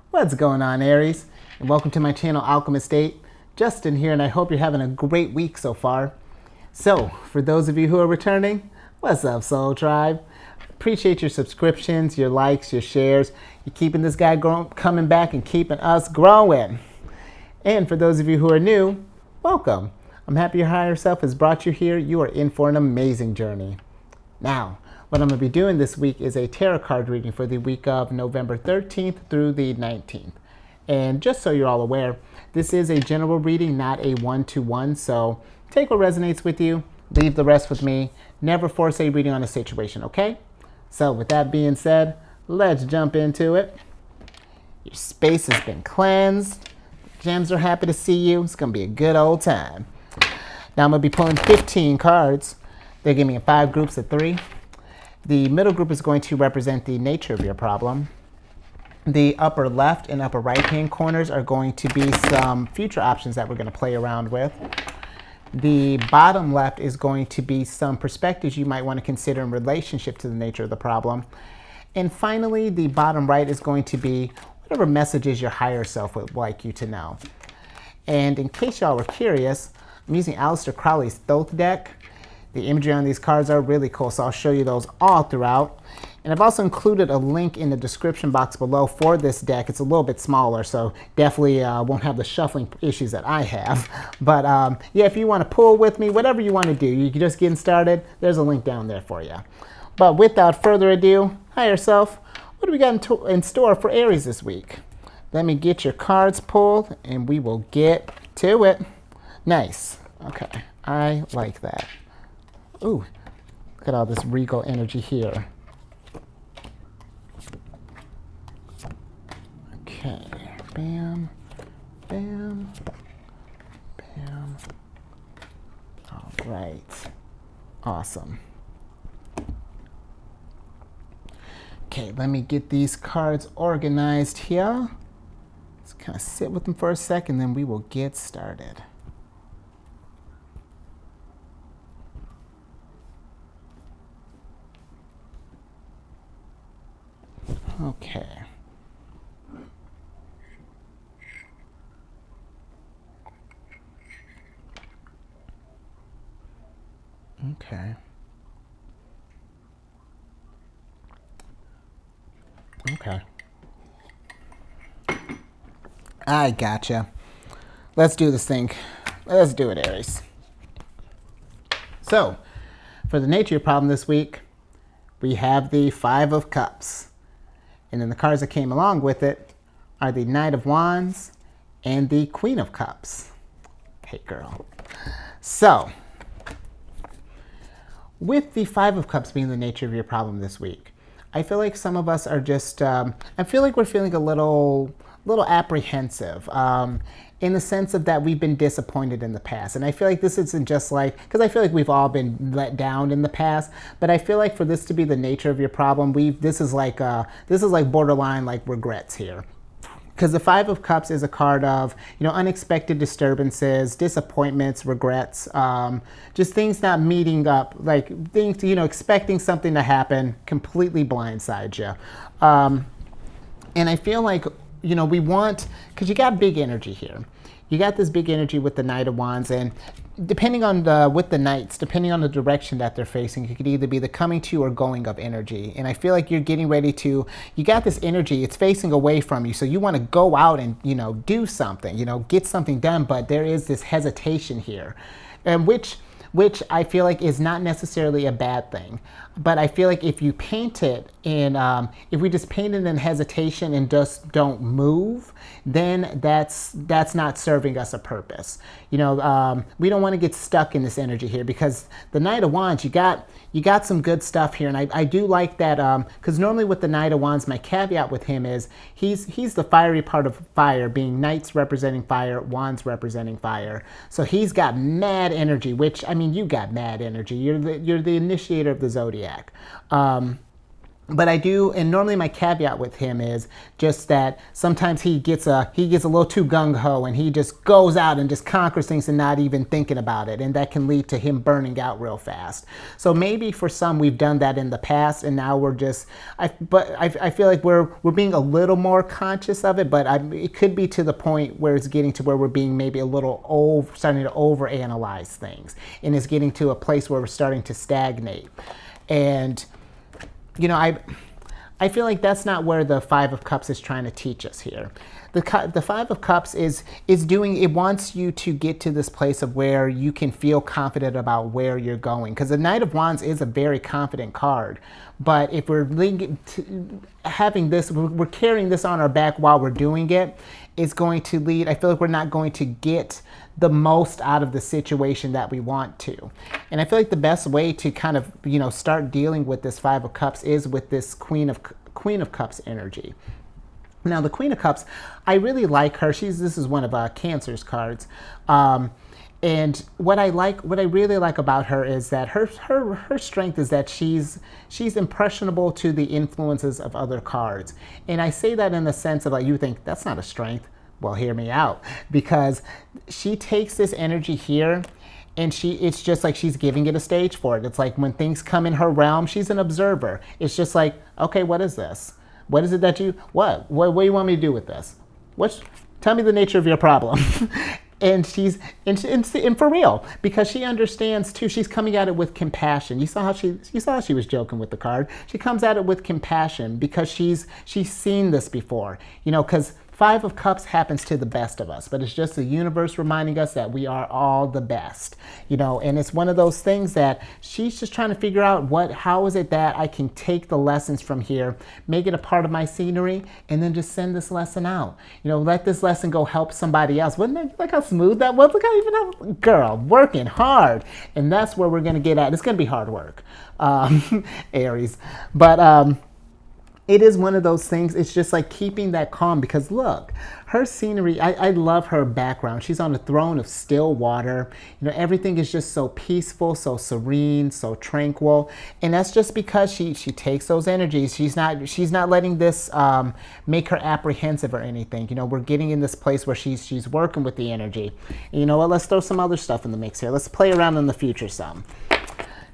What's going on, Aries? And welcome to my channel, Alchemist. Justin here, and I hope you're having a great week so far. So, for those of you who are returning, what's up, Soul Tribe? Appreciate your subscriptions, your likes, your shares. You're keeping this guy coming back and keeping us growing. And for those of you who are new, welcome. I'm happy your higher self has brought you here. You are in for an amazing journey. Now, what I'm going to be doing this week is a tarot card reading for the week of November 13th through the 19th. And just so you're all aware, this is a general reading, not a one-to-one. So take what resonates with you, leave the rest with me. Never force a reading on a situation, okay? So with that being said, let's jump into it. Your space has been cleansed. Gems are happy to see you. It's going to be a good old time. Now I'm going to be pulling 15 cards. They're giving me 5 groups of 3. The middle group is going to represent the nature of your problem. The upper left and upper right hand corners are going to be some future options that we're going to play around with. The bottom left is going to be some perspectives you might want to consider in relationship to the nature of the problem. And finally, the bottom right is going to be whatever messages your higher self would like you to know. And in case y'all were curious, I'm using Aleister Crowley's Thoth deck. The imagery on these cards are really cool, so I'll show you those all throughout. And I've also included a link in the description box below for this deck. It's a little bit smaller, so definitely won't have the shuffling issues that I have. But yeah, if you want to pull with me, whatever you want to do, you're just getting started, there's a link down there for you. But without further ado, higher self, what do we got in store for Aries this week? Let me get your cards pulled, and we will get to it. Nice. Okay, I like that. Ooh, look at all this regal energy here. Okay, bam, bam, bam. All right, awesome. Okay, let me get these cards organized here. Let's kind of sit with them for a second, then we will get started. Okay. Okay. Okay. I gotcha. Let's do this thing. Let's do it, Aries. So, for the nature of your problem this week, we have the 5 of Cups. And then the cards that came along with it are the Knight of Wands and the Queen of Cups. Hey, girl. So, with the 5 of Cups being the nature of your problem this week, I feel like some of us are just, I feel like we're feeling a little apprehensive in the sense of that we've been disappointed in the past. And I feel like this isn't just like, because I feel like we've all been let down in the past, but I feel like for this to be the nature of your problem, this is like borderline like regrets here. Because the 5 of Cups is a card of, unexpected disturbances, disappointments, regrets, just things not meeting up, like things, expecting something to happen, completely blindside you. And I feel like, we want, because you got big energy here. You got this big energy with the Knight of Wands, and depending on with the Knights, depending on the direction that they're facing, it could either be the coming to or going of energy. And I feel like you're getting ready to, you got this energy, it's facing away from you. So you want to go out and, do something, get something done, but there is this hesitation here, and which I feel like is not necessarily a bad thing. But I feel like if you paint it in, if we just paint it in hesitation and just don't move, then that's not serving us a purpose. We don't want to get stuck in this energy here, because the Knight of Wands, you got some good stuff here. And I do like that, because normally with the Knight of Wands, my caveat with him is he's the fiery part of fire, being Knights representing fire, Wands representing fire. So he's got mad energy, which, I mean, you got mad energy. You're the initiator of the zodiac. But I do, and normally my caveat with him is just that sometimes he gets a little too gung-ho and he just goes out and just conquers things and not even thinking about it, and that can lead to him burning out real fast. So maybe for some we've done that in the past, and now we're just I feel like we're being a little more conscious of it, but it could be to the point where it's getting to where we're being maybe a little starting to overanalyze things, and it's getting to a place where we're starting to stagnate. And you know, I feel like that's not where the Five of Cups is trying to teach us here. The Five of Cups is doing, it wants you to get to this place of where you can feel confident about where you're going. Because the Knight of Wands is a very confident card. But if we're having this, we're carrying this on our back while we're doing it, it's going to lead, I feel like we're not going to get the most out of the situation that we want to. And I feel like the best way to kind of, you know, start dealing with this Five of Cups is with this Queen of Cups energy. Now the Queen of Cups, I really like her. This is one of Cancer's cards. And what I really like about her is that her strength is that she's impressionable to the influences of other cards. And I say that in the sense of, like, you think that's not a strength. Well, hear me out, because she takes this energy here and it's just like she's giving it a stage for it. It's like when things come in her realm, she's an observer. It's just like, okay, what is this? What is it that what do you want me to do with this? Tell me the nature of your problem. And she's for real, because she understands too. She's coming at it with compassion. You saw how she was joking with the card. She comes at it with compassion because she's seen this before. You know, because Five of Cups happens to the best of us, but it's just the universe reminding us that we are all the best, you know, and it's one of those things that she's just trying to figure out how is it that I can take the lessons from here, make it a part of my scenery, and then just send this lesson out. You know, let this lesson go help somebody else. Wouldn't it, look how smooth that was? Look how girl, working hard. And that's where we're going to get at. It's going to be hard work, Aries. But, it is one of those things, it's just like keeping that calm, because look, her scenery, I love her background. She's on a throne of still water. You know, everything is just so peaceful, so serene, so tranquil. And that's just because she takes those energies. She's not letting this make her apprehensive or anything. You know, we're getting in this place where she's working with the energy. And you know what, let's throw some other stuff in the mix here. Let's play around in the future some.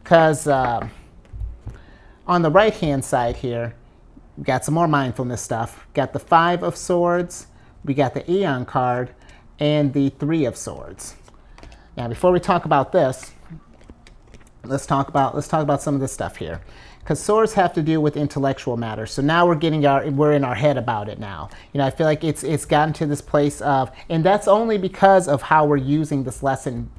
Because on the right-hand side here, we got some more mindfulness stuff. Got the Five of Swords, we got the Aeon card, and the Three of Swords. Now, before we talk about this, let's talk about some of this stuff here, because swords have to do with intellectual matters. So now we're in our head about it now. You know, I feel like it's gotten to this place of, and that's only because of how we're using this lesson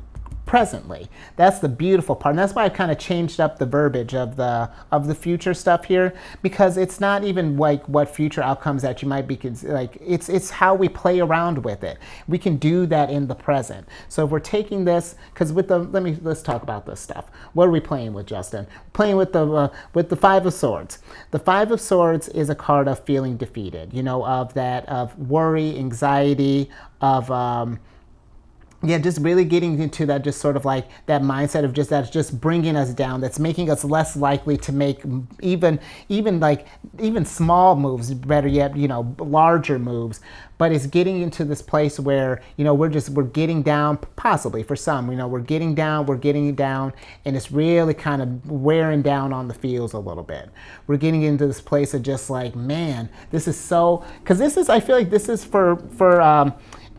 presently. That's the beautiful part. And that's why I kind of changed up the verbiage of the future stuff here, because it's not even like what future outcomes that you might be like. It's how we play around with it. We can do that in the present. So if we're taking this, because let's talk about this stuff. What are we playing with, Justin? Playing with the Five of Swords. The Five of Swords is a card of feeling defeated. You know, of worry, anxiety, of yeah, just really getting into that, just sort of like that mindset of that's just bringing us down. That's making us less likely to make even small moves. Better yet, you know, larger moves. But it's getting into this place where, you know, we're getting down. Possibly for some, you know, we're getting down, and it's really kind of wearing down on the feels a little bit. We're getting into this place of just like, man, this is so, because I feel like this is for.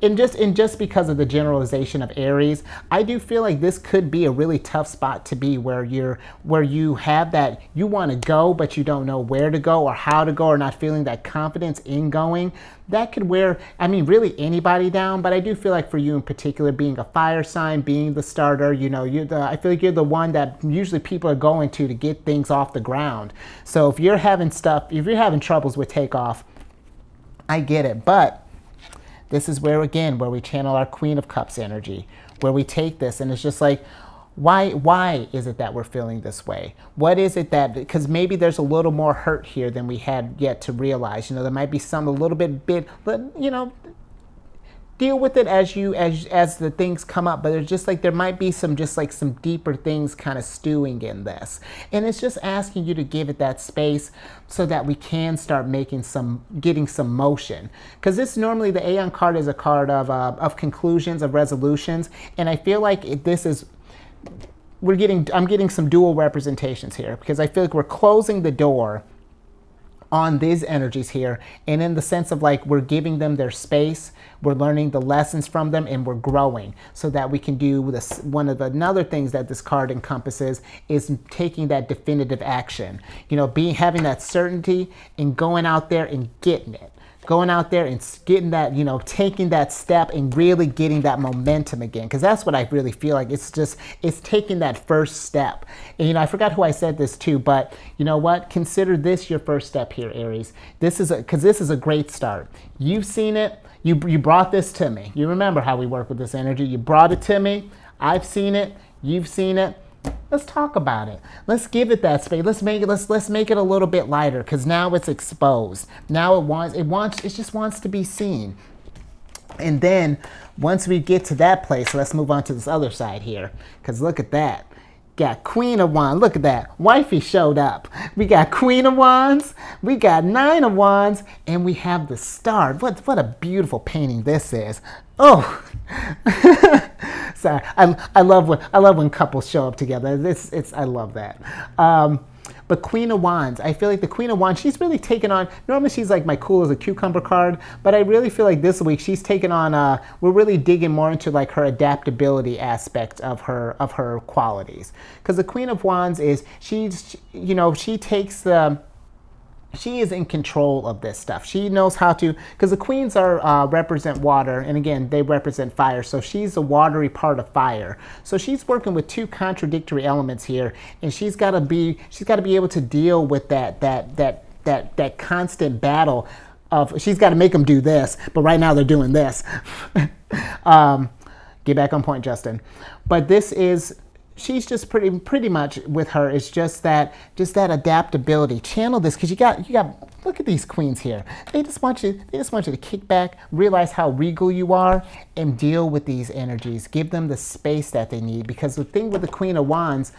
And just because of the generalization of Aries, I do feel like this could be a really tough spot to be, where you have that, you want to go, but you don't know where to go or how to go, or not feeling that confidence in going. That could wear, I mean, really anybody down. But I do feel like for you in particular, being a fire sign, being the starter, you know, I feel like you're the one that usually people are going to get things off the ground. So if you're having troubles with takeoff, I get it. But this is where we channel our Queen of Cups energy, where we take this, and it's just like, why is it that we're feeling this way? What is it that, because maybe there's a little more hurt here than we had yet to realize. You know, there might be a little bit, you know, deal with it as the things come up, but there's just like there might be some just like some deeper things kind of stewing in this, and it's just asking you to give it that space so that we can start getting some motion, because this normally the Aeon card is a card of conclusions, of resolutions, and I feel like I'm getting some dual representations here, because I feel like we're closing the door on these energies here, and in the sense of like we're giving them their space, we're learning the lessons from them, and we're growing so that we can do this. One of the another things that this card encompasses is taking that definitive action, having that certainty and going out there and getting it. Going out there and getting that, taking that step and really getting that momentum again. Because that's what I really feel like. It's taking that first step. And, I forgot who I said this to, but you know what? Consider this your first step here, Aries. Because this is a great start. You've seen it. You brought this to me. You remember how we work with this energy. You brought it to me. I've seen it. You've seen it. Let's talk about it. Let's give it that space. Let's make it a little bit lighter, because now it's exposed. Now it just wants to be seen. And then once we get to that place, let's move on to this other side here, because look at that. Got Queen of Wands. Look at that. Wifey showed up. We got Queen of Wands. We got Nine of Wands. And we have the Star. What a beautiful painting this is. Oh. Sorry. I love when couples show up together. I love that. But Queen of Wands, I feel like the Queen of Wands, she's really taken on, normally she's like my cool as a cucumber card, but I really feel like this week she's taken on, we're really digging more into like her adaptability aspect of her qualities. Because the Queen of Wands she is in control of this stuff. She knows how to, because the queens represent water, and again, they represent fire. So she's the watery part of fire. So she's working with two contradictory elements here, and she's got to be able to deal with that constant battle of, she's got to make them do this, but right now they're doing this. Get back on point, Justin. But she's just pretty much with her. It's just that adaptability. Channel this, because you got. Look at these queens here. They just want you to kick back, realize how regal you are, and deal with these energies. Give them the space that they need. Because the thing with the Queen of Wands,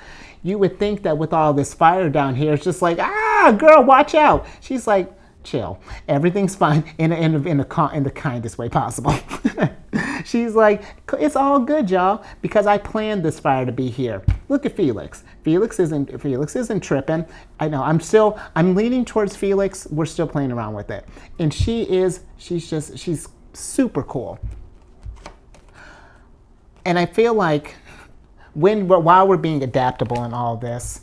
you would think that with all this fire down here, it's just like, girl, watch out. She's like, chill. Everything's fine in the kindest way possible. She's like, it's all good, y'all, because I planned this fire to be here. Look at Felix. Felix isn't tripping. I know. I'm leaning towards Felix. We're still playing around with it. And she's super cool. And I feel like while we're being adaptable in all this,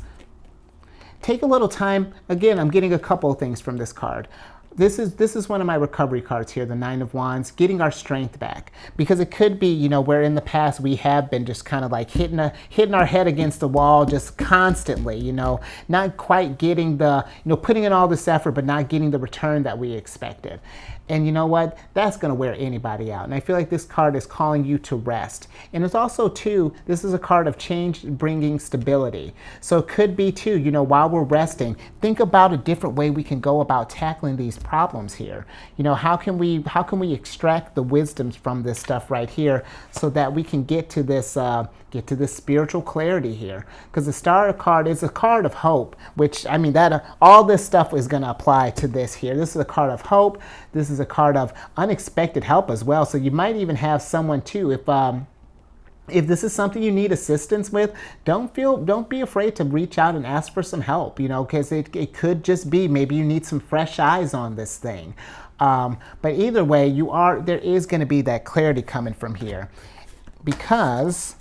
take a little time. Again, I'm getting a couple of things from this card. This is one of my recovery cards here, the Nine of Wands, getting our strength back. Because it could be, where in the past we have been just kind of like hitting our head against the wall just constantly, not quite getting putting in all this effort, but not getting the return that we expected. And you know what? That's going to wear anybody out. And I feel like this card is calling you to rest. And it's also, too, this is a card of change bringing stability. So it could be, too, while we're resting, think about a different way we can go about tackling these problems here. How can we extract the wisdoms from this stuff right here so that we can get to this spiritual clarity here? Because the Star card is a card of hope, which, all this stuff is going to apply to this here. This is a card of hope. This is a card of unexpected help as well. So you might even have someone too, if this is something you need assistance with, don't be afraid to reach out and ask for some help, because it could just be maybe you need some fresh eyes on this thing. But either way, there is going to be that clarity coming from here. Because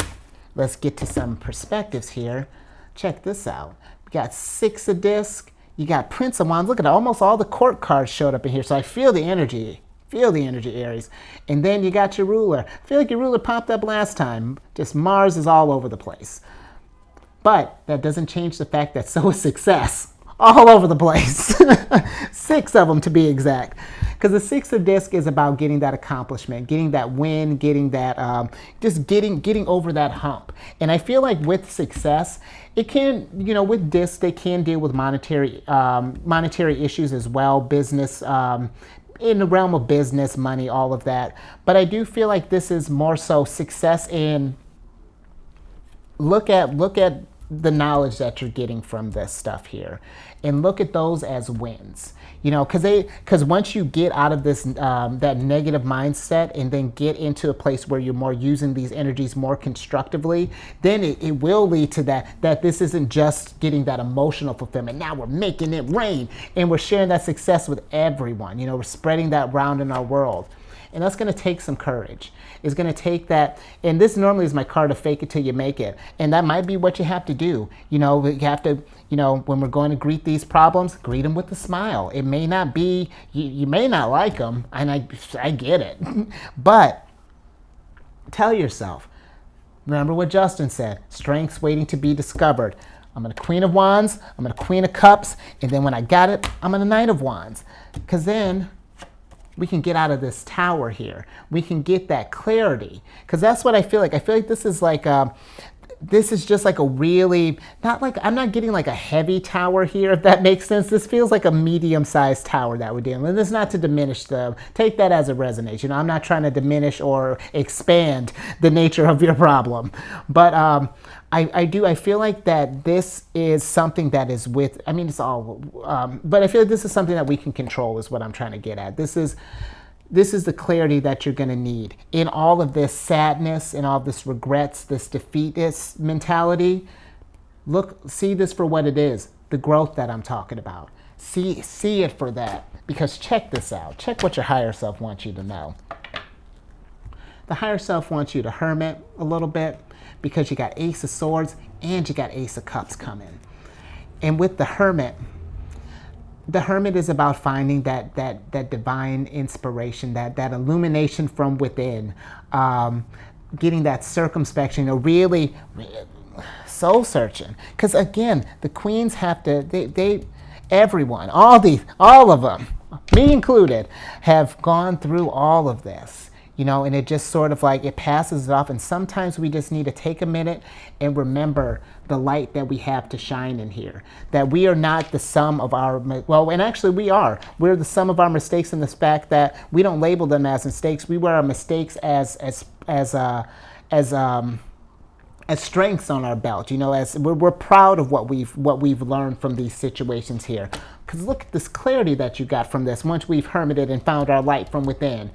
let's get to some perspectives here. Check this out. We got Six of Discs. You got Prince of Wands. Look at it. Almost all the court cards showed up in here. So I feel the energy. Feel the energy, Aries. And then you got your ruler. I feel like your ruler popped up last time. Just Mars is all over the place. But that doesn't change the fact that so is success. All over the place. 6 of them to be exact. Because the Six of Discs is about getting that accomplishment, getting that win, getting that, just getting over that hump. And I feel like with success, it can, with discs, they can deal with monetary issues as well, business in the realm of business, money, all of that. But I do feel like this is more so success in look at the knowledge that you're getting from this stuff here, and look at those as wins. Because once you get out of this that negative mindset and then get into a place where you're more using these energies more constructively, then it will lead to that this isn't just getting that emotional fulfillment. Now we're making it rain and we're sharing that success with everyone. We're spreading that around in our world. And that's going to take some courage. It's going to take that, and this normally is my card to fake it till you make it. And that might be what you have to do. You have to, when we're going to greet these problems, greet them with a smile. It may not be, you may not like them, and I get it. But tell yourself, remember what Justin said, strengths waiting to be discovered. I'm a Queen of Wands, I'm a Queen of Cups, and then when I got it, I'm a Knight of Wands. Because then we can get out of this tower here. We can get that clarity. Because that's what I feel like. I feel like this is like this is just like a really, I'm not getting like a heavy tower here, if that makes sense. This feels like a medium-sized tower that we're dealing with. This is not to diminish take that as a resonance. I'm not trying to diminish or expand the nature of your problem. But I feel like that this is something that is it's all, but I feel like this is something that we can control is what I'm trying to get at. This is the clarity that you're going to need in all of this sadness and all this regrets, this defeatist mentality. See this for what it is, the growth that I'm talking about. See it for that, because check this out. Check what your higher self wants you to know. The higher self wants you to Hermit a little bit, because you got Ace of Swords and you got Ace of Cups coming. And with the Hermit is about finding that divine inspiration, that illumination from within, getting that circumspection, really soul searching. Because again, the queens have to, everyone, all of them, me included, have gone through all of this. And it just sort of like, it passes it off. And sometimes we just need to take a minute and remember the light that we have to shine in here. That we are not the sum of and actually we are. We're the sum of our mistakes in this fact that we don't label them as mistakes. We wear our mistakes as strengths on our belt. As we're proud of what we've learned from these situations here. Because look at this clarity that you got from this once we've hermited and found our light from within.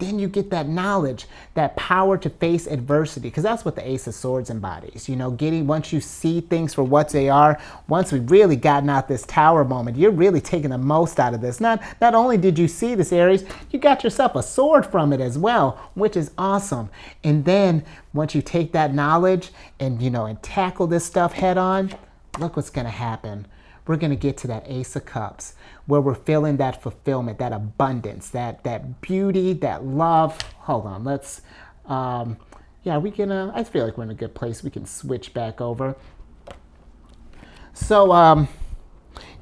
Then you get that knowledge, that power to face adversity, because that's what the Ace of Swords embodies. Once you see things for what they are, once we've really gotten out this tower moment, you're really taking the most out of this. Not only did you see this, Aries, you got yourself a sword from it as well, which is awesome. And then once you take that knowledge and and tackle this stuff head on, look what's going to happen. We're going to get to that Ace of Cups, where we're feeling that fulfillment, that abundance, that beauty, that love. Hold on, let's, I feel like we're in a good place. We can switch back over. So,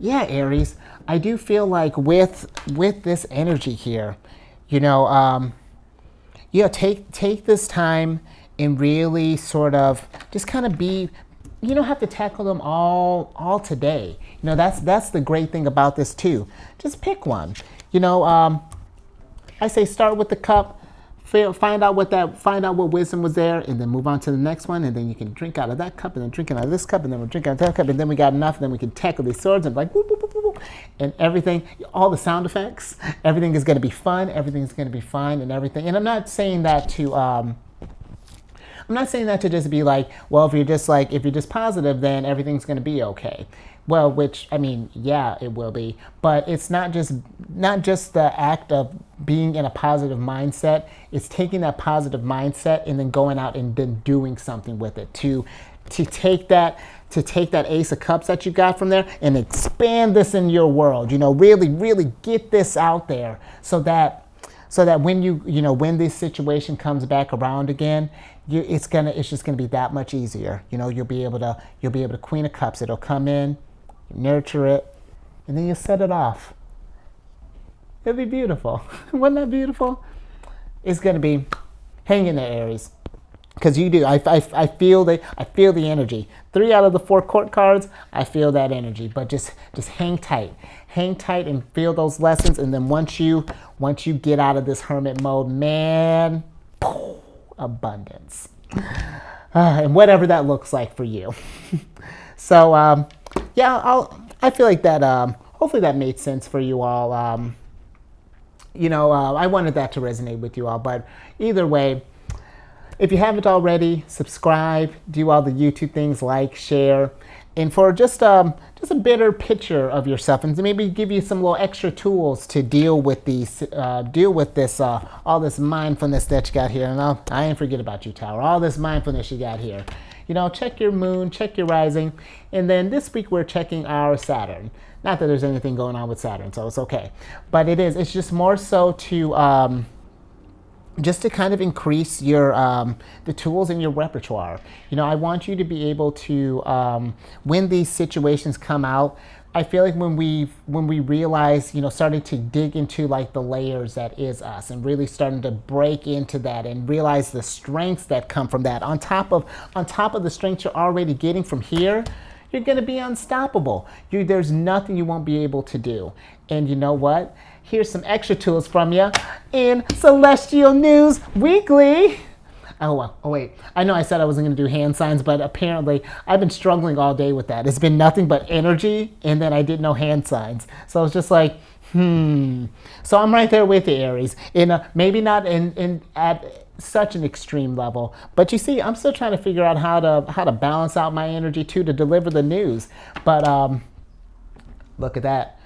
Aries, I do feel like with this energy here, take this time and really sort of just kind of be. You don't have to tackle them all today. That's the great thing about this too. Just pick one. I say start with the cup, find out what wisdom was there, and then move on to the next one, and then you can drink out of that cup, and then drink out of this cup, and then we'll drink out of that cup, and then we got enough, and then we can tackle these swords and like whoop, whoop, whoop, whoop, and everything, all the sound effects, everything is going to be fun, everything's going to be fine, and everything. And I'm not saying that to just be like, well, if you're just positive, then everything's going to be okay. Well, yeah, it will be. But it's not just the act of being in a positive mindset. It's taking that positive mindset and then going out and then doing something with it to take that Ace of Cups that you got from there and expand this in your world. Really, really get this out there so that when when this situation comes back around again, it's just gonna be that much easier. You'll be able to Queen of Cups. It'll come in, nurture it, and then you set it off. It'll be beautiful. Wasn't that beautiful? It's gonna be, hang in there, Aries, because you do. I feel the energy. 3 out of the 4 court cards, I feel that energy. But just hang tight. hang tight and feel those lessons. And then once you get out of this hermit mode, man, abundance. And whatever that looks like for you. So, yeah, I feel like that, hopefully that made sense for you all. I wanted that to resonate with you all. But either way, if you haven't already, subscribe, do all the YouTube things, like, share, and for just a better picture of yourself, and to maybe give you some little extra tools to deal with this, all this mindfulness that you got here. And I ain't forget about you, Tower. All this mindfulness you got here. Check your moon, check your rising, and then this week we're checking our Saturn. Not that there's anything going on with Saturn, so it's okay. But it's just more so to just to kind of increase your the tools in your repertoire. I want you to be able to, when these situations come out, I feel like when we realize, starting to dig into like the layers that is us, and really starting to break into that and realize the strengths that come from that, on top of the strengths you're already getting from here, you're going to be unstoppable. There's nothing you won't be able to do. And you know what? Here's some extra tools from you in Celestial News Weekly. Oh, wait. I know I said I wasn't going to do hand signs, but apparently I've been struggling all day with that. It's been nothing but energy, and then I didn't know hand signs. So I was just like, So I'm right there with you, Aries. Maybe not at such an extreme level, but you see, I'm still trying to figure out how to balance out my energy too, to deliver the news. But look at that.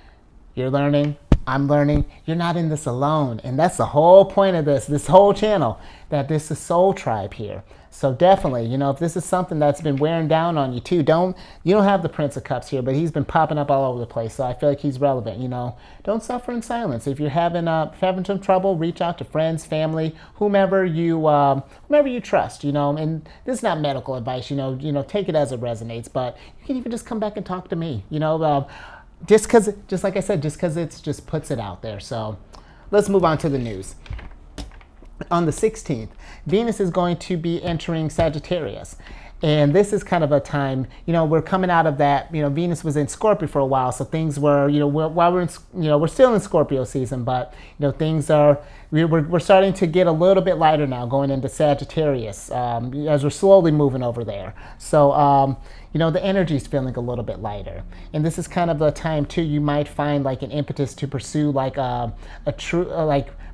You're learning. I'm learning. You're not in this alone. And that's the whole point of this whole channel, that this is Soul Tribe here. So definitely, if this is something that's been wearing down on you too, you don't have the Prince of Cups here, but he's been popping up all over the place. So I feel like he's relevant. Don't suffer in silence. If you're having some trouble, reach out to friends, family, whomever you trust. And this is not medical advice. Take it as it resonates. But you can even just come back and talk to me. Just like I said, it just puts it out there. So let's move on to the news. On the 16th, Venus is going to be entering Sagittarius. And this is kind of a time, we're coming out of that, Venus was in Scorpio for a while. So things were, we're still in Scorpio season, but, things are, we're starting to get a little bit lighter now going into Sagittarius as we're slowly moving over there. So, the energy is feeling a little bit lighter. And this is kind of the time too, you might find like an impetus to pursue like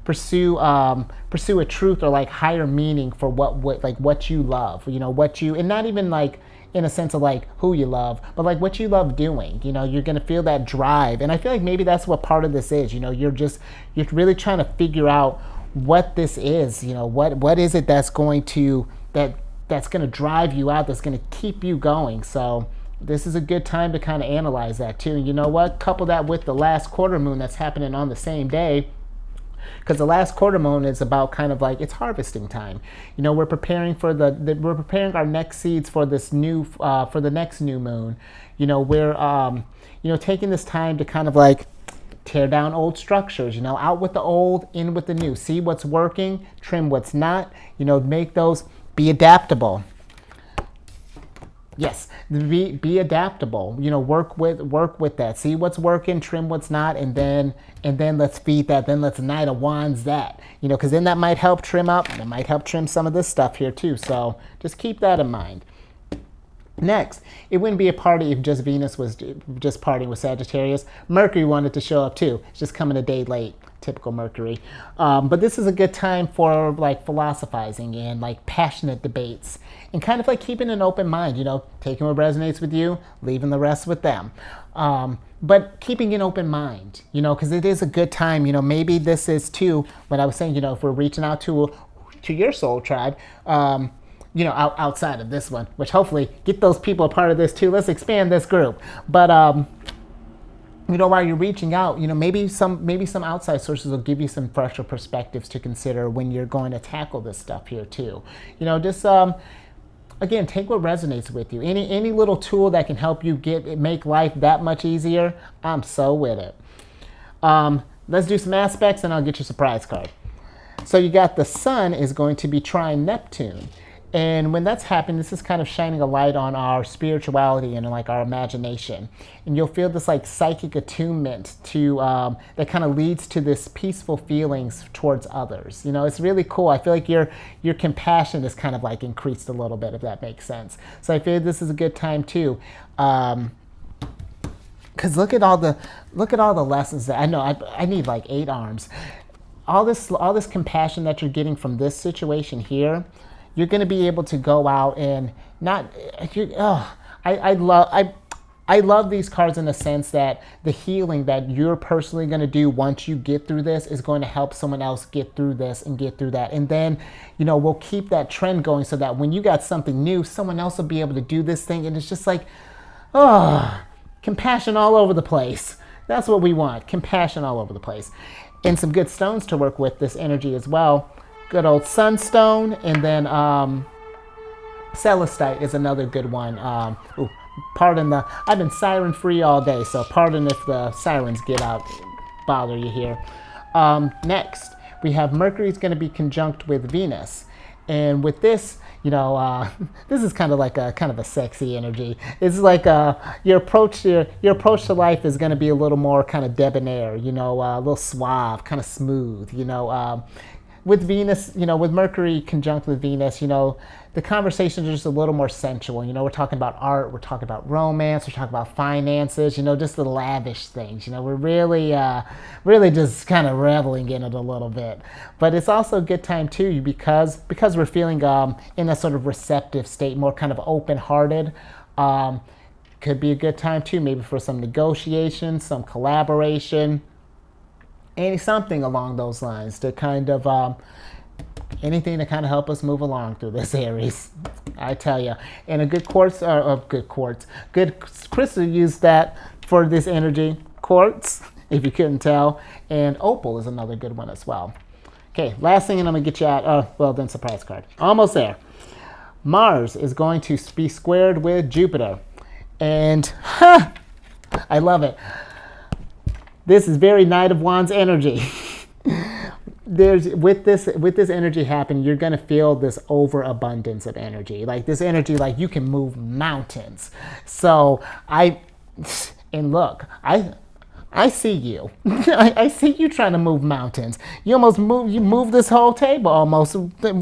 pursue a truth or like higher meaning for what you love, and not even like in a sense of like who you love, but like what you love doing. You're going to feel that drive. And I feel like maybe that's what part of this is. You're really trying to figure out what this is. What is it that's going to drive you out, that's going to keep you going. So this is a good time to kind of analyze that too. And you know what? Couple that with the last quarter moon that's happening on the same day. Because the last quarter moon is about kind of like it's harvesting time. We're preparing for we're preparing our next seeds for this new for the next new moon. We're taking this time to kind of like tear down old structures. Out with the old, in with the new. See what's working, trim what's not. Make those, be adaptable. Yes, be adaptable. Work with that. See what's working, trim what's not, and then let's feed that. Then let's Knight of Wands that. Because then that might help trim up. And it might help trim some of this stuff here too. So just keep that in mind. Next, it wouldn't be a party if just Venus was just partying with Sagittarius. Mercury wanted to show up too. It's just coming a day late. Typical Mercury. But this is a good time for like philosophizing and like passionate debates, and kind of like keeping an open mind, taking what resonates with you, leaving the rest with them. But keeping an open mind, because it is a good time. Maybe this is too what I was saying, if we're reaching out to your soul tribe, outside of this one, which hopefully get those people a part of this too. Let's expand this group. But while you're reaching out, maybe some outside sources will give you some fresher perspectives to consider when you're going to tackle this stuff here too. Just again, take what resonates with you. Any little tool that can help you make life that much easier, I'm so with it. Let's do some aspects and I'll get your surprise card. So you got the Sun is going to be trine Neptune. And when that's happening, this is kind of shining a light on our spirituality and like our imagination. And you'll feel this like psychic attunement to that kind of leads to this peaceful feelings towards others. You know, it's really cool. I feel like your compassion is kind of like increased a little bit, if that makes sense. So I feel this is a good time too. Because look at all the lessons that I know. I need like 8 arms. All this compassion that you're getting from this situation here, you're going to be able to go out and not. I love these cards in the sense that the healing that you're personally going to do once you get through this is going to help someone else get through this and get through that. And then, you know, we'll keep that trend going so that when you got something new, someone else will be able to do this thing. And it's just like, compassion all over the place. That's what we want. Compassion all over the place. And some good stones to work with this energy as well. Good old sunstone, and then celestite is another good one. I've been siren free all day, so pardon if the sirens get out, bother you here. Next, we have Mercury's going to be conjunct with Venus. And with this, you know, this is kind of a sexy energy. It's like your approach to life is going to be a little more kind of debonair, you know, a little suave, kind of smooth, you know. With Venus, you know, with Mercury conjunct with Venus, you know, the conversations are just a little more sensual. You know, we're talking about art, we're talking about romance, we're talking about finances, you know, just the lavish things. You know, we're really just kind of reveling in it a little bit. But it's also a good time too because we're feeling in a sort of receptive state, more kind of open-hearted. Could be a good time too, maybe for some negotiation, some collaboration. Something along those lines to kind of anything to kind of help us move along through this, Aries. I tell you. And a good good crystal use that for this energy. Quartz, if you couldn't tell, and opal is another good one as well. Okay, last thing, and I'm gonna get you out. Then surprise card. Almost there. Mars is going to be squared with Jupiter, and I love it. This is very Knight of Wands energy. With this energy happening, you're gonna feel this overabundance of energy. Like this energy, like you can move mountains. So I see you. I see you trying to move mountains. You move this whole table almost,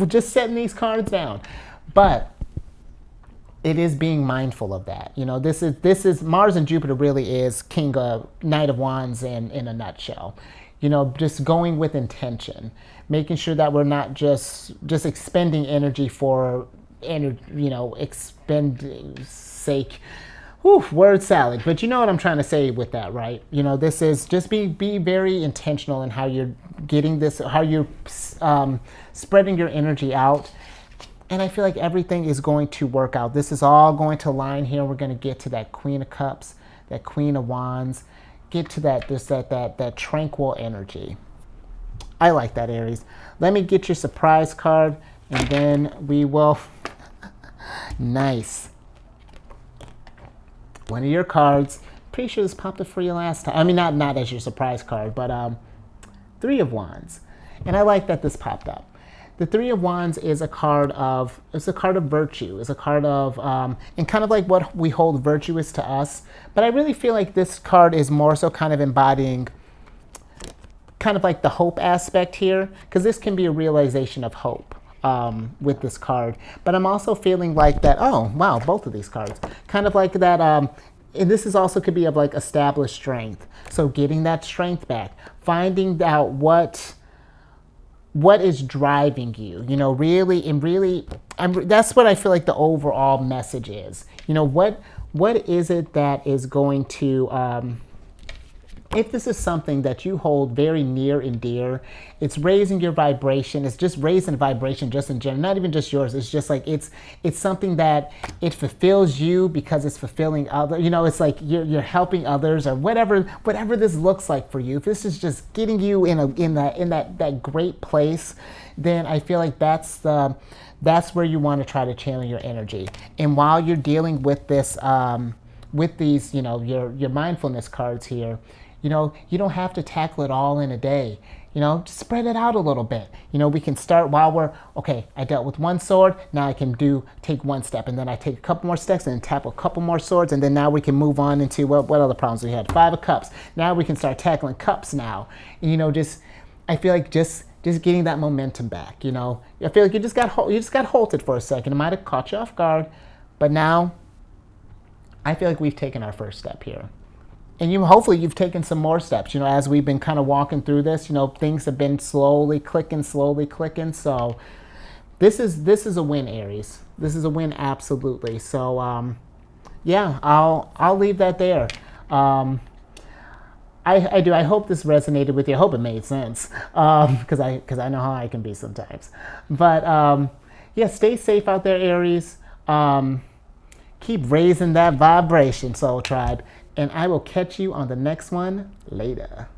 just setting these cards down. But it is being mindful of that. You know, this is Mars and Jupiter really is Knight of Wands in a nutshell. You know, just going with intention, making sure that we're not just expending energy for expend sake. Whew, word salad. But you know what I'm trying to say with that, right? You know, this is just be very intentional in how you're getting this, how you're spreading your energy out. And I feel like everything is going to work out. This is all going to line here. We're going to get to that Queen of Cups, that Queen of Wands, get to that tranquil energy. I like that, Aries. Let me get your surprise card, and then we will. Nice. One of your cards. Pretty sure this popped up for you last time. I mean, not as your surprise card, but 3 of Wands. And I like that this popped up. The 3 of Wands is a card of virtue. It's a card of, and kind of like what we hold virtuous to us. But I really feel like this card is more so kind of embodying kind of like the hope aspect here, because this can be a realization of hope with this card. But I'm also feeling like that, oh, wow, both of these cards. Kind of like that, and this is also could be of like established strength. So getting that strength back, finding out what is driving you, you know, that's what I feel like the overall message is. You know, what is it that is going to, if this is something that you hold very near and dear, it's raising your vibration. It's just raising vibration just in general, not even just yours. It's just like, it's something that it fulfills you because it's fulfilling others. You know, it's like you're helping others or whatever this looks like for you. If this is just getting you in that great place, then I feel like that's where you want to try to channel your energy. And while you're dealing with this, with these, you know, your mindfulness cards here, you know, you don't have to tackle it all in a day. You know, just spread it out a little bit. You know, we can start while we're, okay, I dealt with one sword, now I can take one step, and then I take a couple more steps and then tap a couple more swords, and then now we can move on into, what other problems we had? 5 of Cups. Now we can start tackling cups now. You know, I feel like just getting that momentum back, you know. I feel like you just got halted for a second. It might have caught you off guard, but now I feel like we've taken our first step here. And hopefully you've taken some more steps, you know, as we've been kind of walking through this. You know, things have been slowly clicking. So this is a win, Aries. This is a win, absolutely. So yeah, I'll leave that there. I do. I hope this resonated with you. I hope it made sense, because I know how I can be sometimes. But yeah, stay safe out there, Aries. Keep raising that vibration, Soul Tribe. And I will catch you on the next one later.